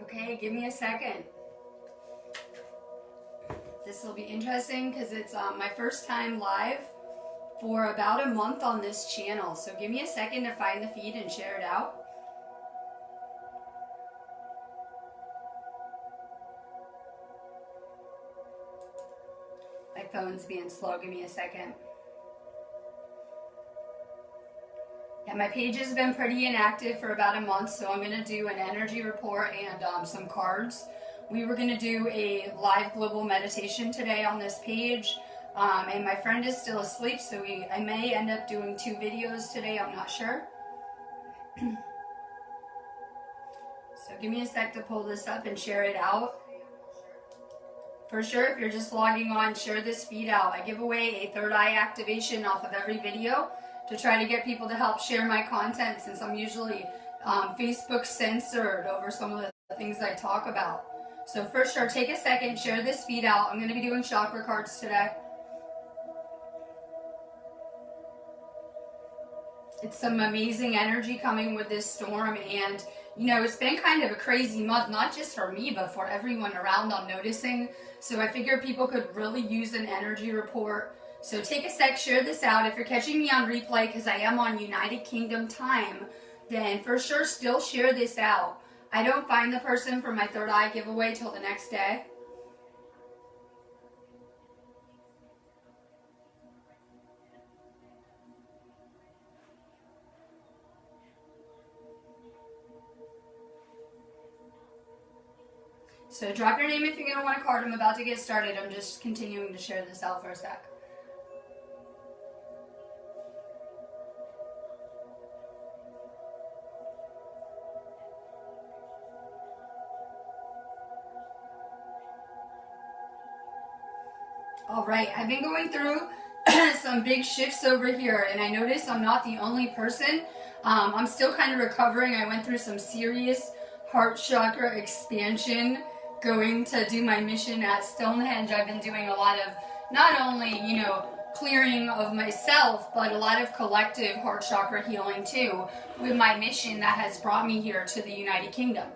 Okay, give me a second. This will be interesting because it's my first time live for about a month on this channel. So give me a second to find the feed and share it out. My phone's being slow. Give me a second. Yeah, my page has been pretty inactive for about a month, so I'm going to do an energy report and some cards. We were going to do a live global meditation today on this page, and my friend is still asleep, so I may end up doing 2 videos today. I'm not sure. So give me a sec to pull this up and share it out. For sure, if you're just logging on, share this feed out. I give away a third eye activation off of every video to try to get people to help share my content, since I'm usually Facebook censored over some of the things I talk about. So for sure, take a second, share this feed out. I'm going to be doing chakra cards today. It's some amazing energy coming with this storm, and you know, it's been kind of a crazy month, not just for me, but for everyone around, I'm noticing. So I figured people could really use an energy report. So take a sec, share this out. If you're catching me on replay, because I am on United Kingdom time, then for sure still share this out. I don't find the person for my third eye giveaway till the next day. So drop your name if you're going to want a card. I'm about to get started. I'm just continuing to share this out for a sec. All right, I've been going through some big shifts over here, and I notice I'm not the only person. I'm still kind of recovering. I went through some serious heart chakra expansion going to do my mission at Stonehenge. I've been doing a lot of not only, you know, clearing of myself, but a lot of collective heart chakra healing too with my mission that has brought me here to the United Kingdom.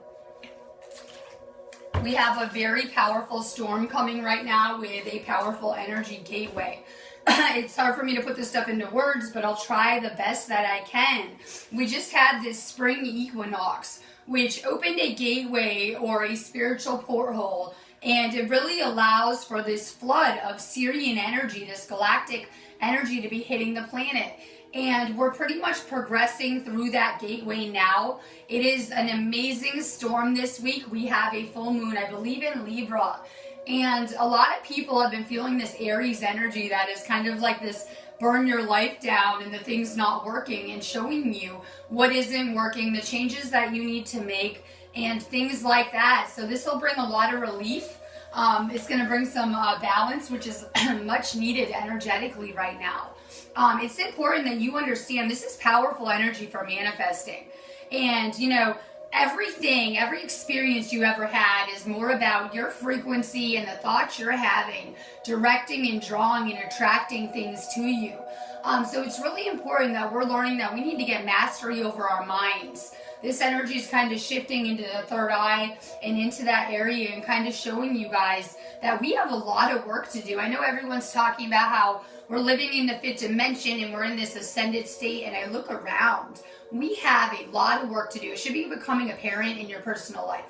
We have a very powerful storm coming right now with a powerful energy gateway. It's hard for me to put this stuff into words, but I'll try the best that I can. We just had this spring equinox, which opened a gateway or a spiritual porthole, and it really allows for this flood of Sirian energy, this galactic energy, to be hitting the planet. And we're pretty much progressing through that gateway now. It is an amazing storm this week. We have a full moon, I believe, in Libra. And a lot of people have been feeling this Aries energy that is kind of like this burn your life down and the things not working, and showing you what isn't working, the changes that you need to make, and things like that. So this will bring a lot of relief. It's going to bring some balance, which is much needed energetically right now. It's important that you understand this is powerful energy for manifesting. And, you know, everything, every experience you ever had is more about your frequency and the thoughts you're having, directing and drawing and attracting things to you. So it's really important that we're learning that we need to get mastery over our minds. This energy is kind of shifting into the third eye and into that area, and kind of showing you guys that we have a lot of work to do. I know everyone's talking about how we're living in the fifth dimension and we're in this ascended state, and I look around. We have a lot of work to do. It should be becoming apparent in your personal life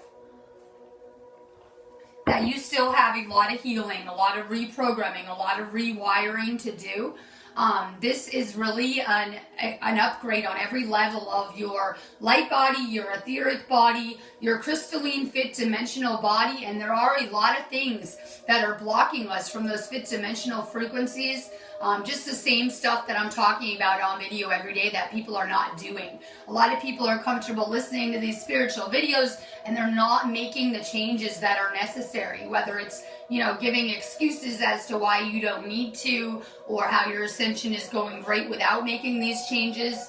that you still have a lot of healing, a lot of reprogramming, a lot of rewiring to do. This is really an upgrade on every level of your light body, your etheric body, your crystalline fifth dimensional body, and there are a lot of things that are blocking us from those fifth dimensional frequencies. Just the same stuff that I'm talking about on video every day that people are not doing. A lot of people are comfortable listening to these spiritual videos, and they're not making the changes that are necessary, whether it's, you know, giving excuses as to why you don't need to, or how your ascension is going great without making these changes.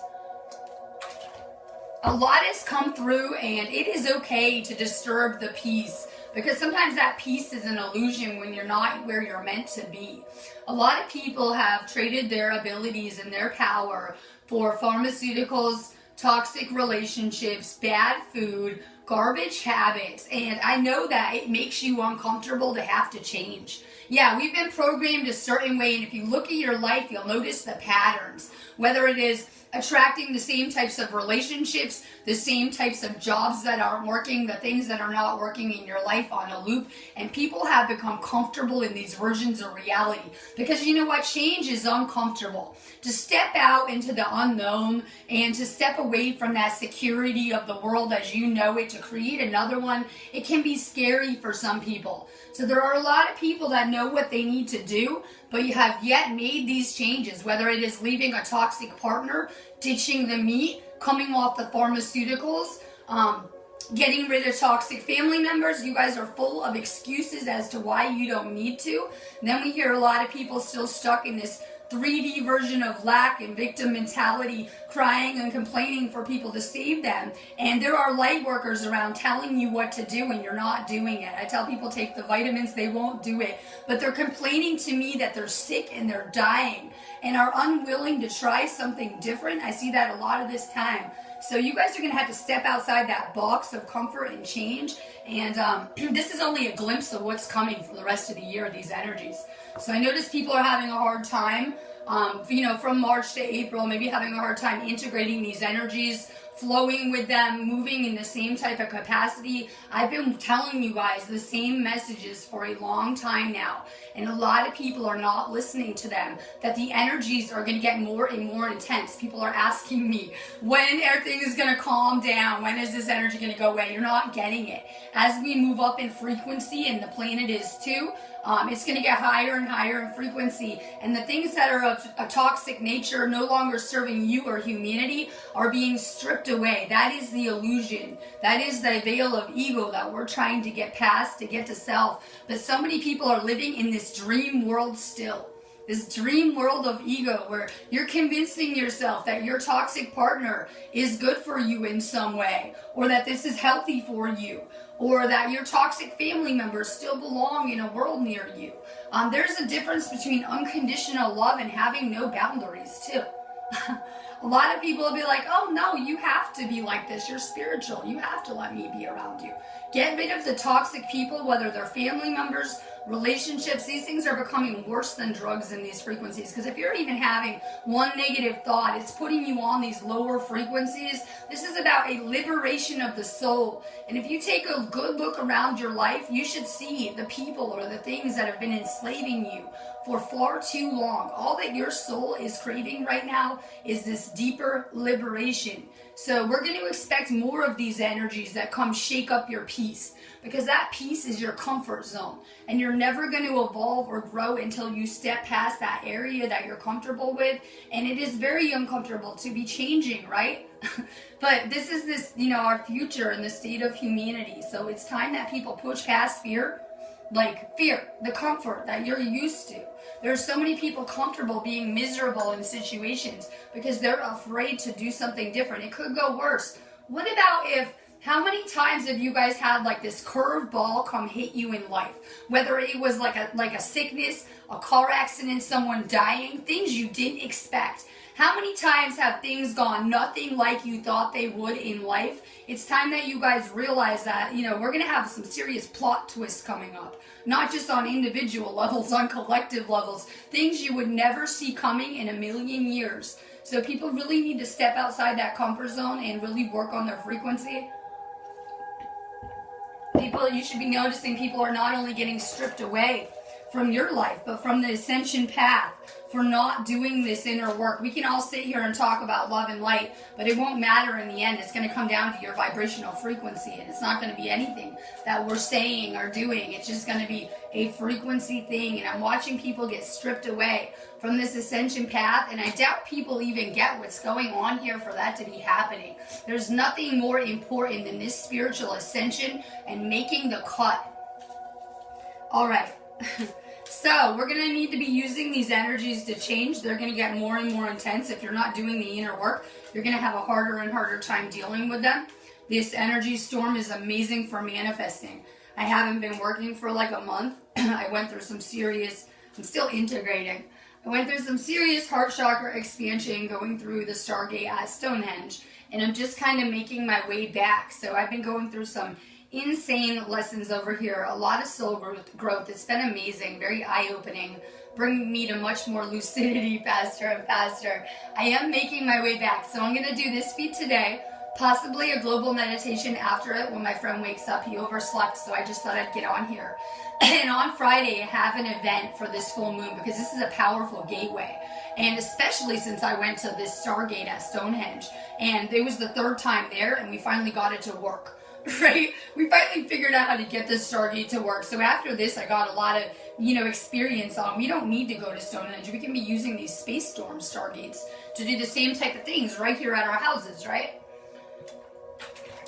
A lot has come through, and it is okay to disturb the peace, because sometimes that peace is an illusion when you're not where you're meant to be. A lot of people have traded their abilities and their power for pharmaceuticals, toxic relationships, bad food, garbage habits. And I know that it makes you uncomfortable to have to change. Yeah, we've been programmed a certain way, and if you look at your life, you'll notice the patterns. Whether it is attracting the same types of relationships, the same types of jobs that aren't working, the things that are not working in your life on a loop, and people have become comfortable in these versions of reality. Because you know what? Change is uncomfortable. To step out into the unknown and to step away from that security of the world as you know it to create another one, it can be scary for some people. So there are a lot of people that know what they need to do, but you have yet made these changes, whether it is leaving a toxic partner, ditching the meat, coming off the pharmaceuticals, getting rid of toxic family members. You guys are full of excuses as to why you don't need to. And then we hear a lot of people still stuck in this 3D version of lack and victim mentality, crying and complaining for people to save them. And there are light workers around telling you what to do and you're not doing it. I tell people take the vitamins, they won't do it. But they're complaining to me that they're sick and they're dying and are unwilling to try something different. I see that a lot of this time. So you guys are going to have to step outside that box of comfort and change. And this is only a glimpse of what's coming for the rest of the year, these energies. So I notice people are having a hard time, from March to April, maybe having a hard time integrating these energies, flowing with them, moving in the same type of capacity. I've been telling you guys the same messages for a long time now, and a lot of people are not listening to them, that the energies are going to get more and more intense. People are asking me, when everything is going to calm down? When is this energy going to go away? You're not getting it. As we move up in frequency, and the planet is too, it's going to get higher and higher in frequency, and the things that are of a toxic nature, no longer serving you or humanity, are being stripped away. That is the illusion. That is the veil of ego that we're trying to get past to get to self. But so many people are living in this dream world still. This dream world of ego where you're convincing yourself that your toxic partner is good for you in some way, or that this is healthy for you, or that your toxic family members still belong in a world near you. There's a difference between unconditional love and having no boundaries too. A lot of people will be like, oh no, you have to be like this. You're spiritual. You have to let me be around you. Get rid of the toxic people, whether they're family members, relationships. These things are becoming worse than drugs in these frequencies. Because if you're even having one negative thought, it's putting you on these lower frequencies. This is about a liberation of the soul. And if you take a good look around your life, you should see the people or the things that have been enslaving you for far too long. All that your soul is craving right now is this deeper liberation. So we're going to expect more of these energies that come shake up your peace, because that peace is your comfort zone, and you're never going to evolve or grow until you step past that area that you're comfortable with. And it is very uncomfortable to be changing, right? But this is our future and the state of humanity. So it's time that people push past fear, like fear, the comfort that you're used to. There's so many people comfortable being miserable in situations because they're afraid to do something different. It could go worse. What about how many times have you guys had like this curveball come hit you in life? Whether it was like a sickness, a car accident, someone dying, things you didn't expect. How many times have things gone nothing like you thought they would in life? It's time that you guys realize that, we're going to have some serious plot twists coming up. Not just on individual levels, on collective levels. Things you would never see coming in a million years. So people really need to step outside that comfort zone and really work on their frequency. You should be noticing people are not only getting stripped away from your life, but from the ascension path for not doing this inner work. We can all sit here and talk about love and light, but it won't matter in the end. It's going to come down to your vibrational frequency, and it's not going to be anything that we're saying or doing. It's just going to be a frequency thing, and I'm watching people get stripped away from this ascension path, and I doubt people even get what's going on here for that to be happening. There's nothing more important than this spiritual ascension and making the cut. All right. So we're going to need to be using these energies to change. They're going to get more and more intense. If you're not doing the inner work, you're going to have a harder and harder time dealing with them. This energy storm is amazing for manifesting. I haven't been working for like a month. I went through I'm still integrating. I went through some serious heart chakra expansion going through the Stargate at Stonehenge. and I'm just kind of making my way back. So I've been going through some insane lessons over here, a lot of soul growth. It's been amazing, very eye-opening, bringing me to much more lucidity faster and faster. I am making my way back, so I'm going to do this feat today, possibly a global meditation after it when my friend wakes up. He overslept, so I just thought I'd get on here. And on Friday, I have an event for this full moon because this is a powerful gateway. And especially since I went to this Stargate at Stonehenge, and it was the third time there, and we finally got it to work, right? We finally figured out how to get this Stargate to work. So after this, I got a lot of, experience on, we don't need to go to Stonehenge. We can be using these space storm Stargates to do the same type of things right here at our houses, right?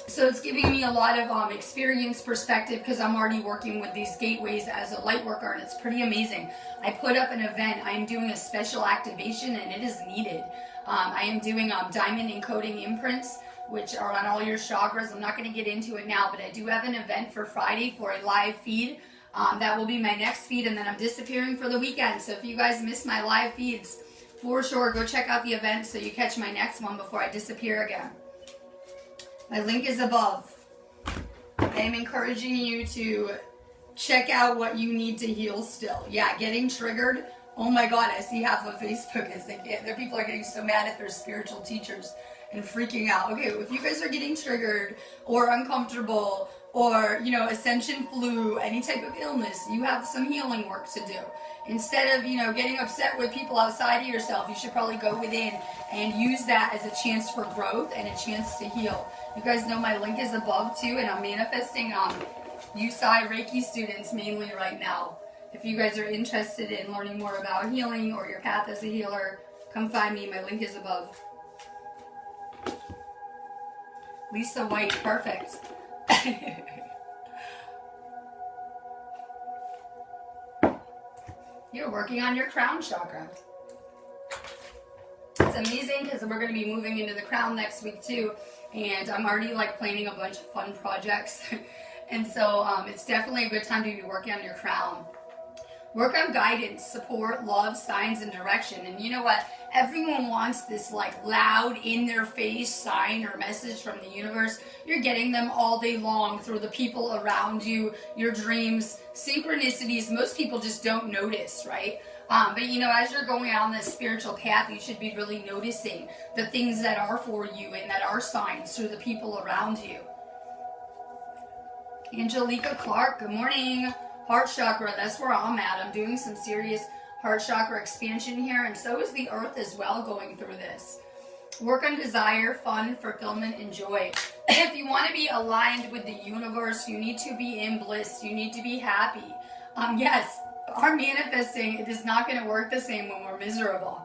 So it's giving me a lot of experience perspective because I'm already working with these gateways as a light worker, and it's pretty amazing. I put up an event. I'm doing a special activation, and it is needed. I am doing diamond encoding imprints, which are on all your chakras. I'm not going to get into it now, but I do have an event for Friday for a live feed. That will be my next feed, and then I'm disappearing for the weekend. So if you guys miss my live feeds, for sure, go check out the event so you catch my next one before I disappear again. My link is above. I am encouraging you to check out what you need to heal still. Yeah, getting triggered. Oh my God, I see half of Facebook is their people are getting so mad at their spiritual teachers and freaking out. Okay, if you guys are getting triggered or uncomfortable or, Ascension flu, any type of illness, you have some healing work to do. Instead of, getting upset with people outside of yourself, you should probably go within and use that as a chance for growth and a chance to heal. You guys know my link is above too, and I'm manifesting USI Reiki students mainly right now. If you guys are interested in learning more about healing or your path as a healer, come find me. My link is above. Lisa White, perfect. You're working on your crown chakra. It's amazing because we're going to be moving into the crown next week too, and I'm already planning a bunch of fun projects. And so it's definitely a good time to be working on your crown. Work on guidance, support, love, signs, and direction. And you know what? Everyone wants this loud, in-their-face sign or message from the universe. You're getting them all day long through the people around you, your dreams, synchronicities. Most people just don't notice, right? But as you're going on this spiritual path, you should be really noticing the things that are for you and that are signs through the people around you. Angelica Clark, good morning. Heart chakra, that's where I'm at. I'm doing some serious heart chakra expansion here, and so is the earth as well going through this. Work on desire, fun, fulfillment, and joy. If you want to be aligned with the universe, you need to be in bliss. You need to be happy. Yes, our manifesting, it is not going to work the same when we're miserable.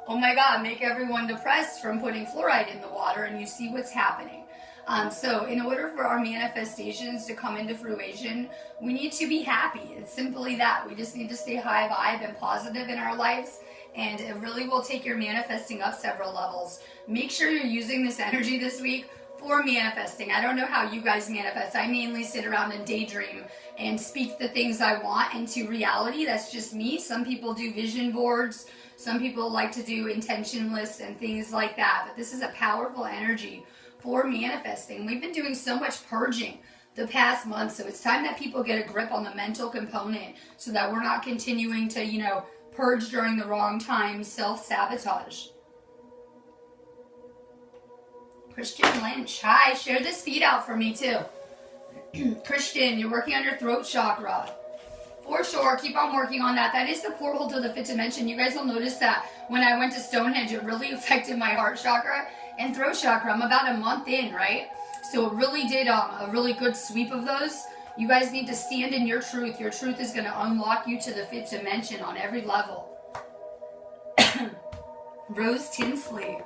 Oh my God, make everyone depressed from putting fluoride in the water, and you see what's happening. So in order for our manifestations to come into fruition, we need to be happy. It's simply that. We just need to stay high vibe and positive in our lives, and it really will take your manifesting up several levels. Make sure you're using this energy this week for manifesting. I don't know how you guys manifest. I mainly sit around and daydream and speak the things I want into reality. That's just me. Some people do vision boards. Some people like to do intention lists and things like that. But this is a powerful energy for manifesting. We've been doing so much purging the past month, so it's time that people get a grip on the mental component so that we're not continuing to, purge during the wrong time, self-sabotage. Christian Lynch, hi, share this feed out for me too. Christian, you're working on your throat chakra. For sure, keep on working on that. That is the portal to the fifth dimension. You guys will notice that when I went to Stonehenge, it really affected my heart chakra and throat chakra. I'm about a month in, right? So it really did a really good sweep of those. You guys need to stand in your truth. Your truth is going to unlock you to the fifth dimension on every level. Rose Tinsley.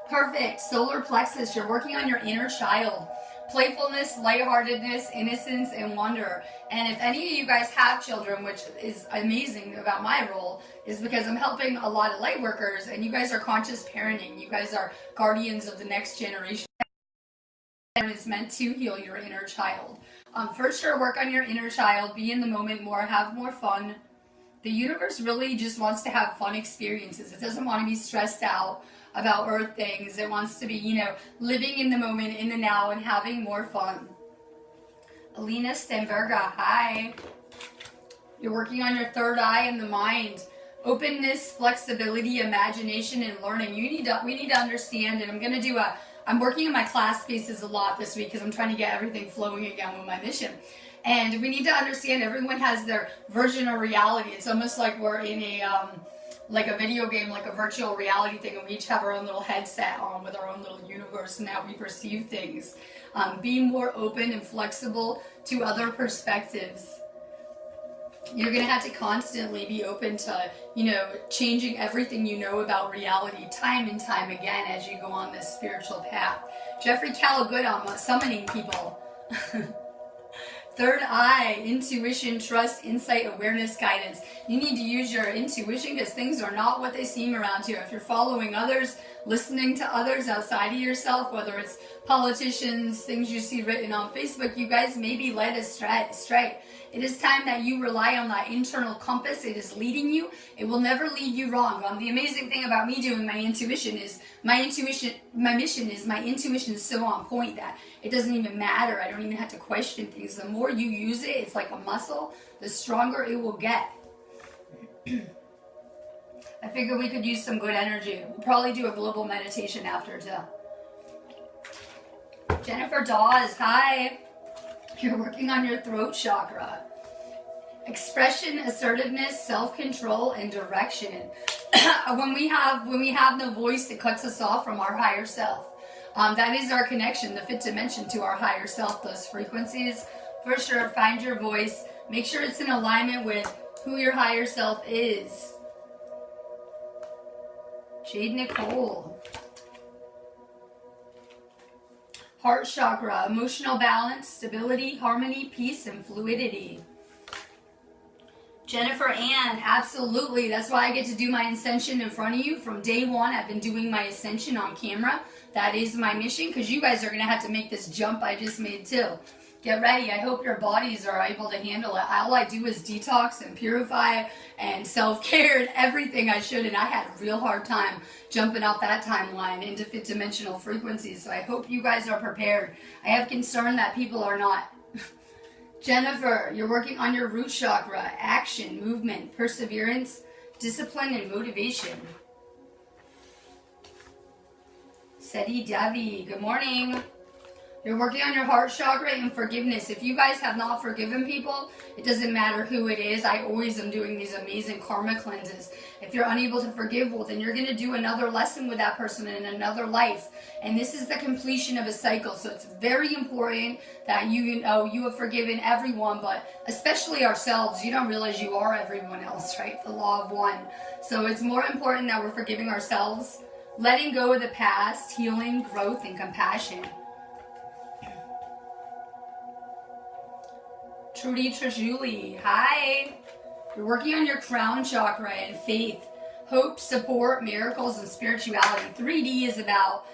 Perfect. Solar plexus. You're working on your inner child. Playfulness, lightheartedness, innocence, and wonder. And if any of you guys have children, which is amazing about my role, is because I'm helping a lot of light workers, and you guys are conscious parenting. You guys are guardians of the next generation. And it's meant to heal your inner child. For sure, work on your inner child. Be in the moment more. Have more fun. The universe really just wants to have fun experiences. It doesn't want to be stressed out. about earth things. It wants to be, you know, living in the moment, in the now, and having more fun. Alina Stenberga, hi. You're working on your third eye and the mind. Openness, flexibility, imagination, and learning. We need to understand, and I'm working on my class spaces a lot this week because I'm trying to get everything flowing again with my mission. And we need to understand everyone has their version of reality. It's almost like we're in like a video game, like a virtual reality thing, and we each have our own little headset on with our own little universe and how we perceive things. Being more open and flexible to other perspectives. You're going to have to constantly be open to, you know, changing everything you know about reality time and time again as you go on this spiritual path. Jeffrey Callowgood on summoning people. Third eye, intuition, trust, insight, awareness, guidance. You need to use your intuition because things are not what they seem around here. If you're following others, listening to others outside of yourself, whether it's politicians, things you see written on Facebook, you guys may be led astray. It is time that you rely on that internal compass. It is leading you. It will never lead you wrong. The amazing thing about me doing my intuition is my mission is my intuition is so on point that it doesn't even matter. I don't even have to question things. The more you use it, it's like a muscle, the stronger it will get. I figure we could use some good energy. We'll probably do a global meditation after too. Jennifer Dawes, hi. You're working on your throat chakra. Expression, assertiveness, self-control, and direction. when we have no voice, it cuts us off from our higher self. That is our connection, the fifth dimension, to our higher self, those frequencies. For sure, find your voice. Make sure it's in alignment with who your higher self is. Jade Nicole. Heart chakra, emotional balance, stability, harmony, peace, and fluidity. Jennifer Ann, absolutely. That's why I get to do my Ascension in front of you. From day one, I've been doing my Ascension on camera. That is my mission, because you guys are going to have to make this jump I just made too. Get ready. I hope your bodies are able to handle it. All I do is detox and purify and self-care and everything I should. And I had a real hard time jumping off that timeline into fifth dimensional frequencies. So I hope you guys are prepared. I have concern that people are not. Jennifer, you're working on your root chakra. Action, movement, perseverance, discipline, and motivation. Seti Devi, good morning. You're working on your heart chakra and forgiveness. If you guys have not forgiven people, it doesn't matter who it is. I always am doing these amazing karma cleanses. If you're unable to forgive, well, then you're going to do another lesson with that person in another life. And this is the completion of a cycle. So it's very important that you know you have forgiven everyone, but especially ourselves. You don't realize you are everyone else, right? The law of one. So it's more important that we're forgiving ourselves, letting go of the past, healing, growth, and compassion. Trudy Trajuli, hi. You're working on your crown chakra and faith, hope, support, miracles, and spirituality. 3D is about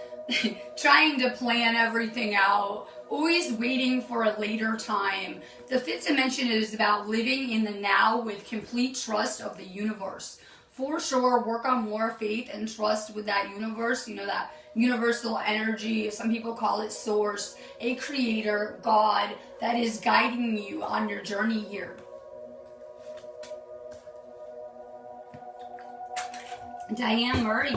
trying to plan everything out, always waiting for a later time. The fifth dimension is about living in the now with complete trust of the universe. For sure, work on more faith and trust with that universe, you know, that universal energy. Some people call it source, a creator, God, that is guiding you on your journey here. Diane Murray.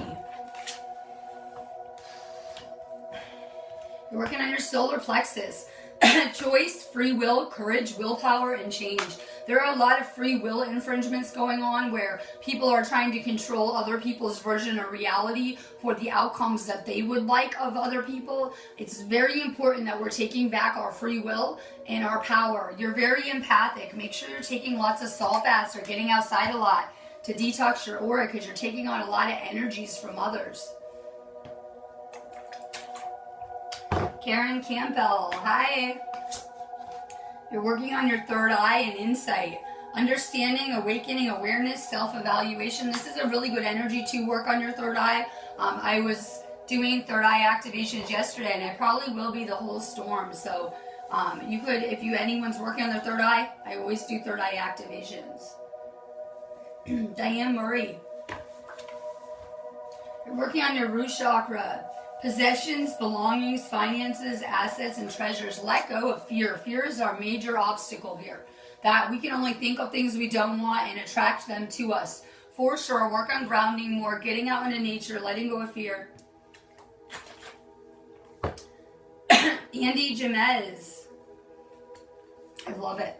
You're working on your solar plexus. Choice, free will, courage, willpower, and change. There are a lot of free will infringements going on where people are trying to control other people's version of reality for the outcomes that they would like of other people. It's very important that we're taking back our free will and our power. You're very empathic. Make sure you're taking lots of salt baths or getting outside a lot to detox your aura, because you're taking on a lot of energies from others. Karen Campbell, hi. You're working on your third eye and insight. Understanding, awakening, awareness, self-evaluation. This is a really good energy to work on your third eye. I was doing third eye activations yesterday, and I probably will be the whole storm. So you could, if anyone's working on their third eye, I always do third eye activations. Diane Murray. You're working on your root chakra. Possessions, belongings, finances, assets, and treasures. Let go of fear. Fear is our major obstacle here. That we can only think of things we don't want and attract them to us. For sure, work on grounding more, getting out into nature, letting go of fear. Andy Jamez. I love it.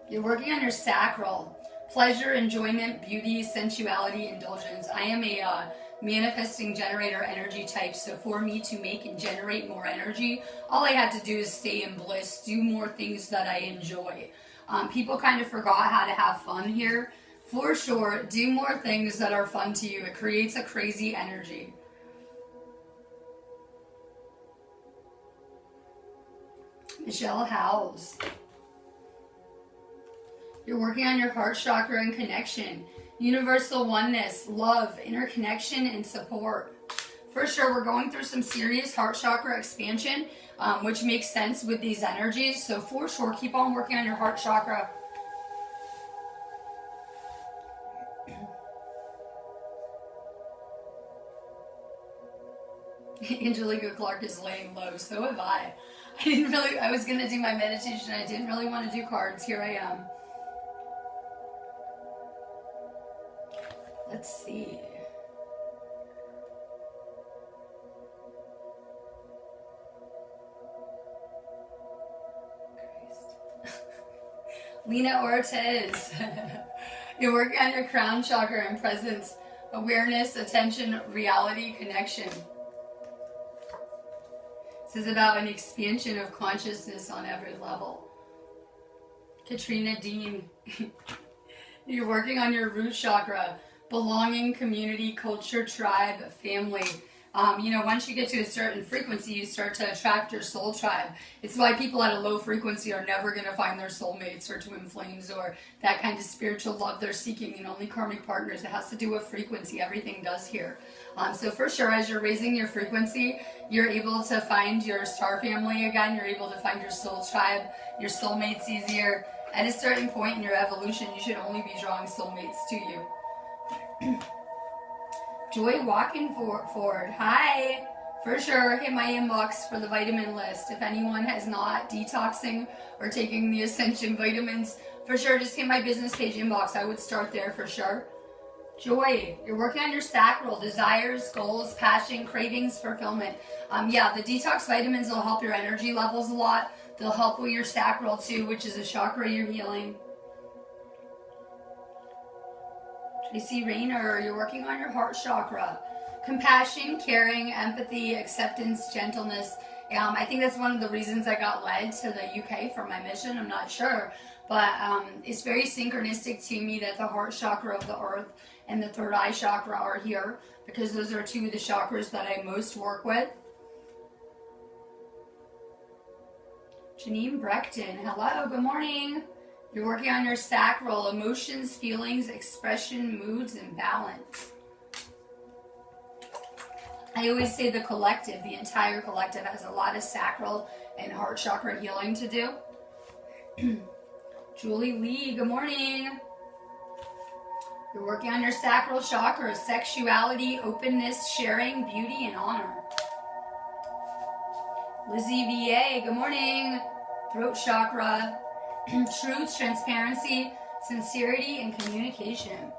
You're working on your sacral. Pleasure, enjoyment, beauty, sensuality, indulgence. I am a manifesting generator energy type, so for me to make and generate more energy, all I had to do is stay in bliss, do more things that I enjoy. People kind of forgot how to have fun here. For sure, do more things that are fun to you. It creates a crazy energy. Michelle Howes. You're working on your heart chakra and connection. Universal oneness, love, interconnection, and support. For sure, we're going through some serious heart chakra expansion, which makes sense with these energies. So for sure, keep on working on your heart chakra. Angelica Clark is laying low, so have I. I was going to do my meditation. I didn't really want to do cards. Here I am. Let's see. Lena Ortiz. You're working on your crown chakra and presence, awareness, attention, reality, connection. This is about an expansion of consciousness on every level. Katrina Dean. You're working on your root chakra. Belonging, community, culture, tribe, family. Once you get to a certain frequency, you start to attract your soul tribe. It's why people at a low frequency are never going to find their soulmates or twin flames or that kind of spiritual love they're seeking, and only karmic partners. It has to do with frequency. Everything does here. So for sure, as you're raising your frequency, you're able to find your star family again. You're able to find your soul tribe, your soulmates easier. At a certain point in your evolution, you should only be drawing soulmates to you. Joy walking forward. Hi. For sure, hit my inbox for the vitamin list. If anyone has not detoxing or taking the Ascension vitamins, for sure, just hit my business page inbox. I would start there for sure. Joy, you're working on your sacral, desires, goals, passion, cravings, fulfillment. The detox vitamins will help your energy levels a lot. They'll help with your sacral too, which is a chakra you're healing. Tracy Rayner, you're working on your heart chakra. Compassion, caring, empathy, acceptance, gentleness. I think that's one of the reasons I got led to the UK for my mission. I'm not sure. But it's very synchronistic to me that the heart chakra of the earth and the third eye chakra are here, because those are two of the chakras that I most work with. Janine Breckton, hello, good morning. You're working on your sacral, emotions, feelings, expression, moods, and balance. I always say the collective, the entire collective, has a lot of sacral and heart chakra healing to do. Julie Lee, good morning. You're working on your sacral chakra, sexuality, openness, sharing, beauty, and honor. Lizzie VA, good morning. Throat chakra, truth, transparency, sincerity, and communication.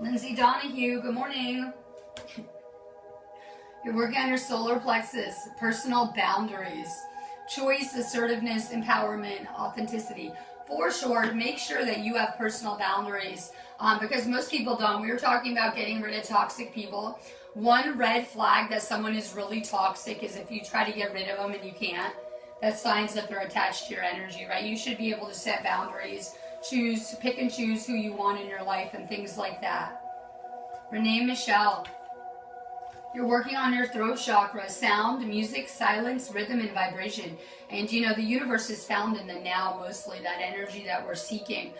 Lindsay Donahue, good morning. You're working on your solar plexus, personal boundaries, choice, assertiveness, empowerment, authenticity. For sure, make sure that you have personal boundaries, because most people don't. We were talking about getting rid of toxic people. One red flag that someone is really toxic is if you try to get rid of them and you can't. That's signs that they're attached to your energy, right? You should be able to set boundaries, pick and choose who you want in your life and things like that. Renee Michelle, you're working on your throat chakra, sound, music, silence, rhythm, and vibration. And the universe is found in the now mostly, that energy that we're seeking.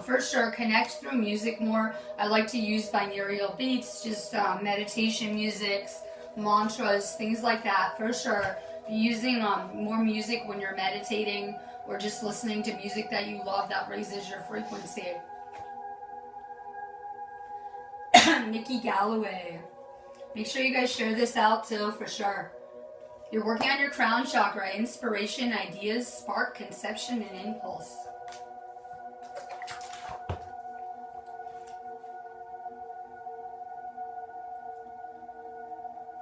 For sure, connect through music more. I like to use binaural beats, just meditation musics, mantras, things like that. For sure, be using more music when you're meditating or just listening to music that you love that raises your frequency. Nikki Galloway. Make sure you guys share this out too, for sure. You're working on your crown chakra. Inspiration, ideas, spark, conception, and impulse.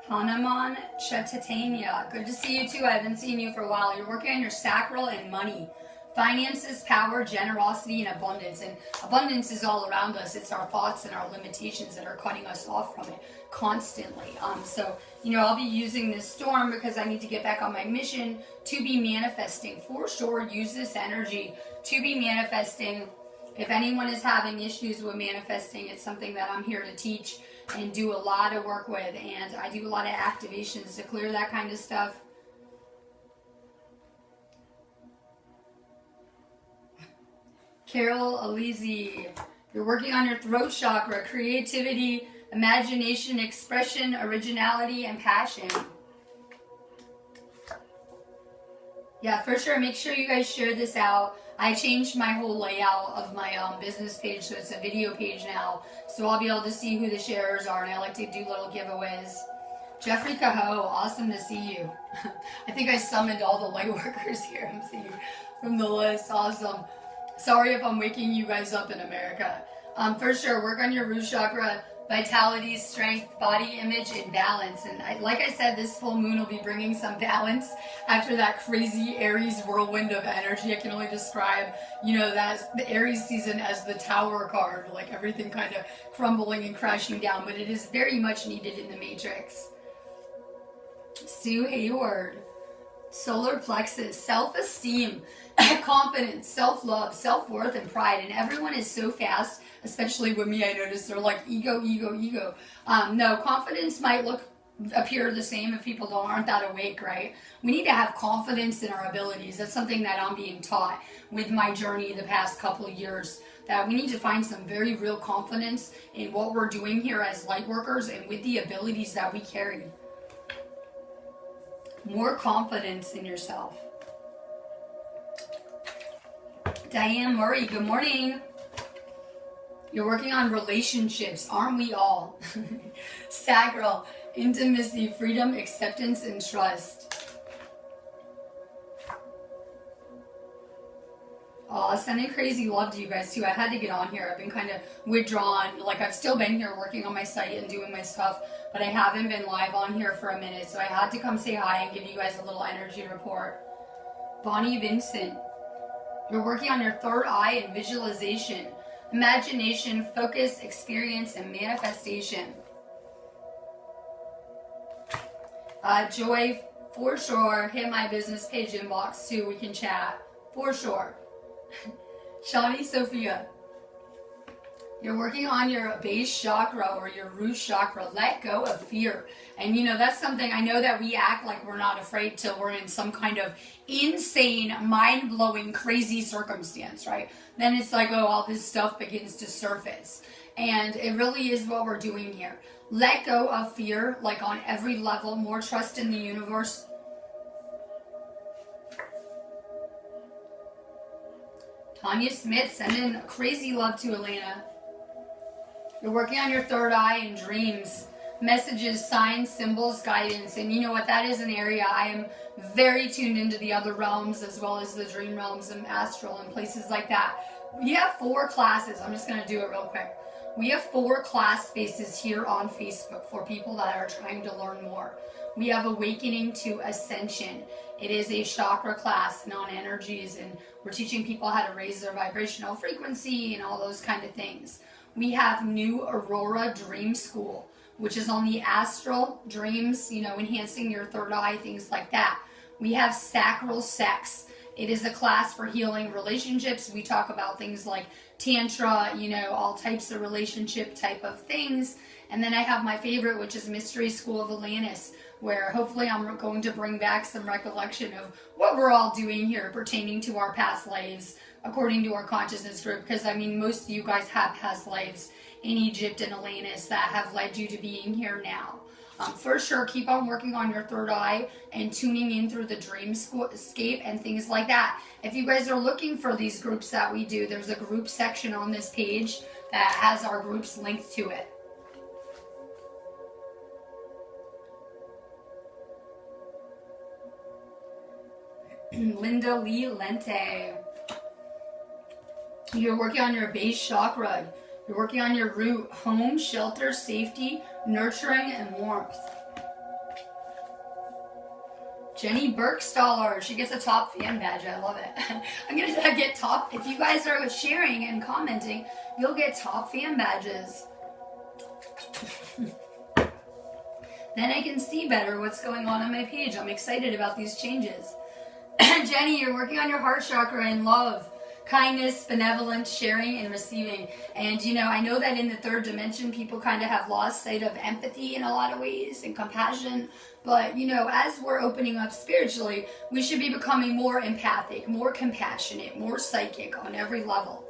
Hanuman Chaitanya. Good to see you too. I haven't seen you for a while. You're working on your sacral and money. Finances, power, generosity, and abundance. And abundance is all around us. It's our thoughts and our limitations that are cutting us off from it constantly. So, I'll be using this storm because I need to get back on my mission to be manifesting. For sure, use this energy to be manifesting. If anyone is having issues with manifesting, it's something that I'm here to teach and do a lot of work with. And I do a lot of activations to clear that kind of stuff. Carol Alizi, you're working on your throat chakra, creativity, imagination, expression, originality, and passion. Yeah, for sure. Make sure you guys share this out. I changed my whole layout of my business page, so it's a video page now. So I'll be able to see who the sharers are, and I like to do little giveaways. Jeffrey Cahoe, awesome to see you. I think I summoned all the light workers here. I'm seeing you from the list. Awesome. Sorry if I'm waking you guys up in America. For sure, work on your root chakra, vitality, strength, body image, and balance. And like I said, this full moon will be bringing some balance after that crazy Aries whirlwind of energy. I can only describe, that the Aries season as the Tower card, like everything kind of crumbling and crashing down. But it is very much needed in the matrix. Sue Hayward. Solar plexus, self-esteem, confidence, self-love, self-worth, and pride. And everyone is so fast, especially with me, I notice they're like ego, ego, ego. No, confidence might appear the same if people aren't that awake, right? We need to have confidence in our abilities. That's something that I'm being taught with my journey the past couple of years, that we need to find some very real confidence in what we're doing here as light workers and with the abilities that we carry. More confidence in yourself. Diane Murray, good morning. You're working on relationships, aren't we all? Sacral, intimacy, freedom, acceptance, and trust. Oh, sending crazy love to you guys too. I had to get on here. I've been kind of withdrawn. Like, I've still been here working on my site and doing my stuff, but I haven't been live on here for a minute. So I had to come say hi and give you guys a little energy report. Bonnie Vincent, you're working on your third eye and visualization, imagination, focus, experience, and manifestation. Joy, for sure. Hit my business page inbox too. We can chat. For sure. Shani Sophia, you're working on your base chakra or your root chakra. Let go of fear. And that's something, I know that we act like we're not afraid till we're in some kind of insane, mind-blowing, crazy circumstance, right? Then it's like, oh, all this stuff begins to surface. And it really is what we're doing here. Let go of fear, like on every level. More trust in the universe. Tanya Smith, sending crazy love to Elena. You're working on your third eye and dreams, messages, signs, symbols, guidance. And you know what? That is an area I am very tuned into, the other realms as well as the dream realms and astral and places like that. We have 4 classes. I'm just going to do it real quick. We have 4 class spaces here on Facebook for people that are trying to learn more. We have Awakening to Ascension. It is a chakra class and on energies, and we're teaching people how to raise their vibrational frequency and all those kind of things. We have New Aurora Dream School, which is on the astral dreams, enhancing your third eye, things like that. We have Sacral Sex. It is a class for healing relationships. We talk about things like Tantra, all types of relationship type of things. And then I have my favorite, which is Mystery School of Atlantis, where hopefully I'm going to bring back some recollection of what we're all doing here pertaining to our past lives, according to our consciousness group. Because, most of you guys have past lives in Egypt and Atlantis that have led you to being here now. For sure, keep on working on your third eye and tuning in through the dreamscape and things like that. If you guys are looking for these groups that we do, there's a group section on this page that has our groups linked to it. Linda Lee Lente. You're working on your base chakra. You're working on your root, home, shelter, safety, nurturing, and warmth. Jenny Burkstaller, she gets a top fan badge. I love it. I'm going to get top. If you guys are sharing and commenting, you'll get top fan badges. Then I can see better what's going on my page. I'm excited about these changes. Jenny, you're working on your heart chakra and love, kindness, benevolence, sharing, and receiving. And, you know, I know that in the third dimension, people kind of have lost sight of empathy in a lot of ways and compassion. But, you know, as we're opening up spiritually, we should be becoming more empathic, more compassionate, more psychic on every level.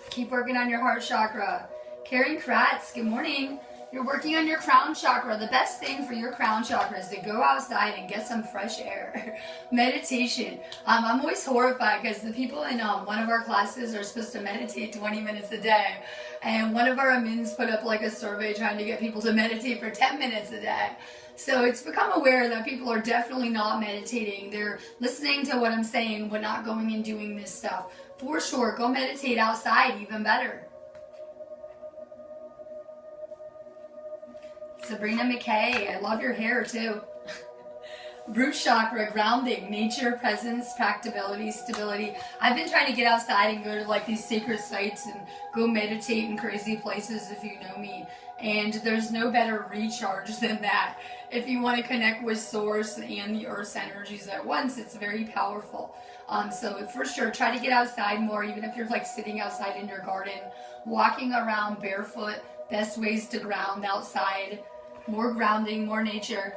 Keep working on your heart chakra. Karen Kratz, good morning. You're working on your crown chakra. The best thing for your crown chakra is to go outside and get some fresh air. Meditation. I'm always horrified because the people in one of our classes are supposed to meditate 20 minutes a day. And one of our admins put up like a survey trying to get people to meditate for 10 minutes a day. So it's become aware that people are definitely not meditating. They're listening to what I'm saying, but not going and doing this stuff. For sure, go meditate outside, even better. Sabrina McKay, I love your hair too. Root chakra, grounding, nature, presence, practicability, stability. I've been trying to get outside and go to like these sacred sites and go meditate in crazy places if you know me. And there's no better recharge than that. If you want to connect with source and the earth's energies at once, it's very powerful. So for sure, try to get outside more, even if you're like sitting outside in your garden, walking around barefoot, best ways to ground outside. More grounding, more nature.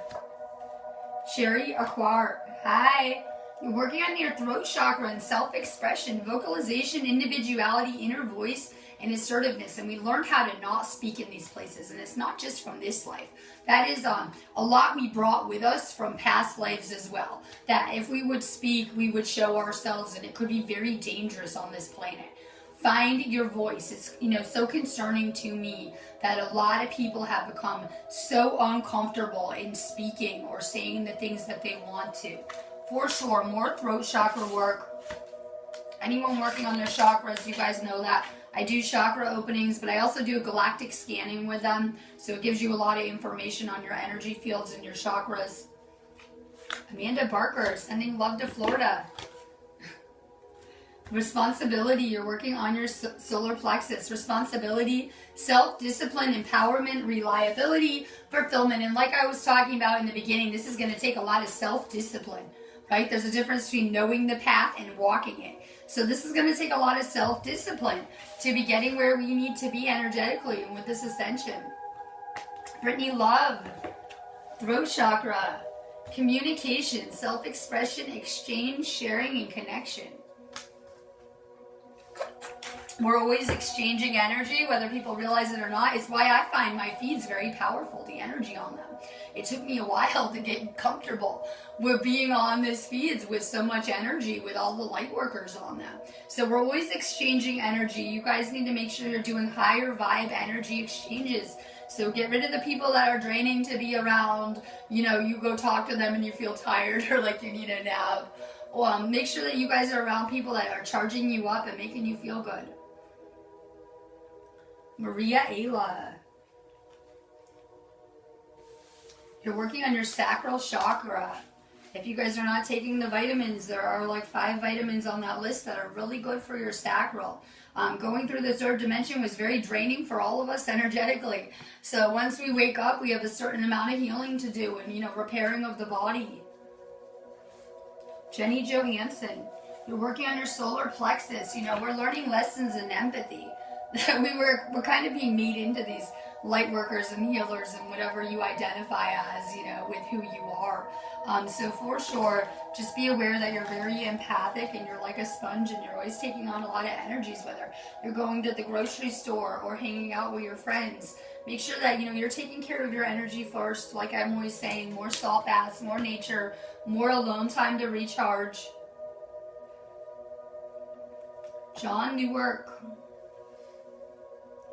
Sherry Aquar, hi. You're working on your throat chakra and self-expression, vocalization, individuality, inner voice, and assertiveness. And we learned how to not speak in these places. And it's not just from this life. That is a lot we brought with us from past lives as well. That if we would speak, we would show ourselves, and it could be very dangerous on this planet. Find your voice. It's, you know, so concerning to me that a lot of people have become so uncomfortable in speaking or saying the things that they want to. For sure, more throat chakra work. Anyone working on their chakras, you guys know that. I do chakra openings, but I also do galactic scanning with them. So it gives you a lot of information on your energy fields and your chakras. Amanda Barker, sending love to Florida. Responsibility, you're working on your solar plexus. Responsibility, self-discipline, empowerment, reliability, fulfillment. And like I was talking about in the beginning, this is going to take a lot of self-discipline, right? There's a difference between knowing the path and walking it. So this is going to take a lot of self-discipline to be getting where we need to be energetically and with this ascension. Brittany Love, throat chakra, communication, self-expression, exchange, sharing, and connection. We're always exchanging energy, whether people realize it or not. It's why I find my feeds very powerful, the energy on them. It took me a while to get comfortable with being on these feeds with so much energy, with all the light workers on them. So we're always exchanging energy. You guys need to make sure you're doing higher vibe energy exchanges. So get rid of the people that are draining to be around. You know, you go talk to them and you feel tired or like you need a nap. Make sure that you guys are around people that are charging you up and making you feel good. Maria Ayla. You're working on your sacral chakra. If you guys are not taking the vitamins, there are like 5 vitamins on that list that are really good for your sacral. Going through the third dimension was very draining for all of us energetically. So once we wake up, we have a certain amount of healing to do and, you know, repairing of the body. Jenny Johansson, you're working on your solar plexus. You know, we're learning lessons in empathy. We're kind of being made into these light workers and healers and whatever you identify as, you know, with who you are. So for sure, just be aware that you're very empathic and you're like a sponge and you're always taking on a lot of energies, whether you're going to the grocery store or hanging out with your friends. Make sure that, you know, you're taking care of your energy first. Like I'm always saying, more salt baths, more nature, more alone time to recharge. John Newark.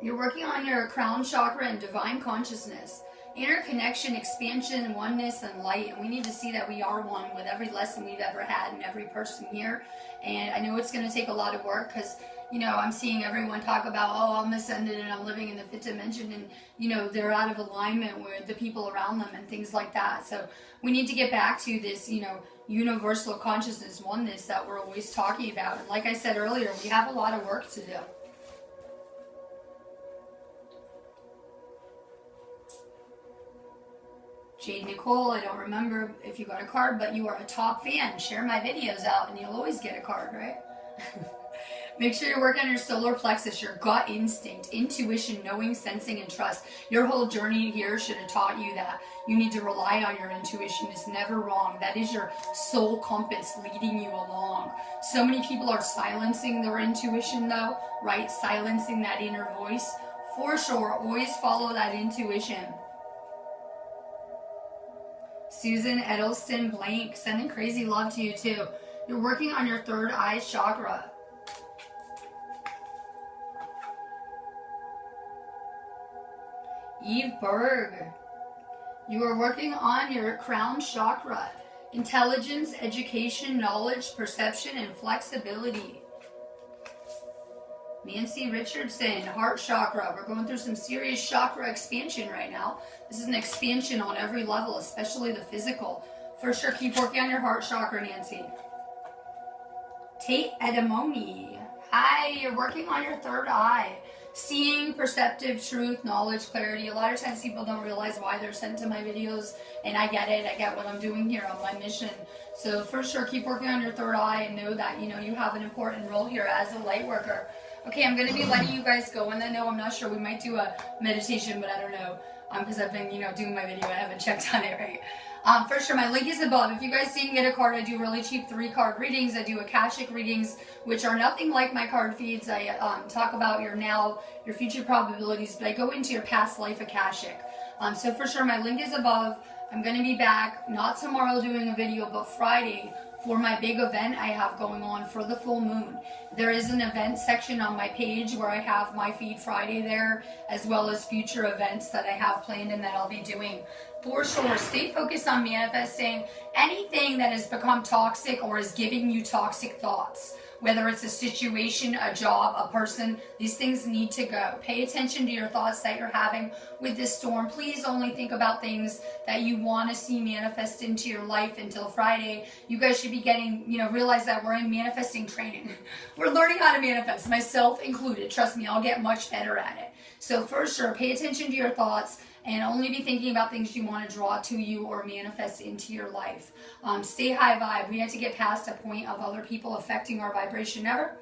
You're working on your crown chakra and divine consciousness. interconnection, expansion, oneness, and light. And we need to see that we are one with every lesson we've ever had and every person here. And I know it's going to take a lot of work because, you know, I'm seeing everyone talk about, oh, I'm ascended and I'm living in the fifth dimension, and, you know, they're out of alignment with the people around them and things like that. So we need to get back to this, you know, universal consciousness oneness that we're always talking about. And like I said earlier, we have a lot of work to do. Jade Nicole, I don't remember if you got a card, but you are a top fan. Share my videos out and you'll always get a card, right? Make sure you work on your solar plexus, your gut instinct, intuition, knowing, sensing, and trust. Your whole journey here should have taught you that you need to rely on your intuition. It's never wrong. That is your soul compass leading you along. So many people are silencing their intuition though, right? Silencing that inner voice. For sure, always follow that intuition. Susan Edelston Blank, sending crazy love to you too. You're working on your third eye chakra. Eve Berg, you are working on your crown chakra. Intelligence, education, knowledge, perception, and flexibility. Nancy Richardson, heart chakra. We're going through some serious chakra expansion right now. This is an expansion on every level, especially the physical. For sure, keep working on your heart chakra, Nancy. Tate Edamoni. Hi, you're working on your third eye. Seeing, perceptive, truth, knowledge, clarity. A lot of times people don't realize why they're sent to my videos, and I get it. I get what I'm doing here on my mission. So for sure, keep working on your third eye and know that, you know, you have an important role here as a light worker. Okay, I'm going to be letting you guys go, and then no, I'm not sure. We might do a meditation, but I don't know. Because I've been, you know, doing my video. I haven't checked on it, right? For sure, my link is above. If you guys didn't get a card, I do really cheap 3-card readings. I do Akashic readings, which are nothing like my card feeds. I talk about your now, your future probabilities, but I go into your past life Akashic. So for sure, my link is above. I'm going to be back, not tomorrow doing a video, but Friday for my big event I have going on for the full moon. There is an event section on my page where I have my feed Friday there, as well as future events that I have planned and that I'll be doing. For sure, stay focused on manifesting anything that has become toxic or is giving you toxic thoughts. Whether it's a situation, a job, a person, these things need to go. Pay attention to your thoughts that you're having with this storm. Please only think about things that you want to see manifest into your life until Friday. You guys should be getting, you know, realize that we're in manifesting training. We're learning how to manifest, myself included. Trust me, I'll get much better at it. So for sure, pay attention to your thoughts and only be thinking about things you want to draw to you or manifest into your life. Stay high vibe. We have to get past a point of other people affecting our vibration. Never.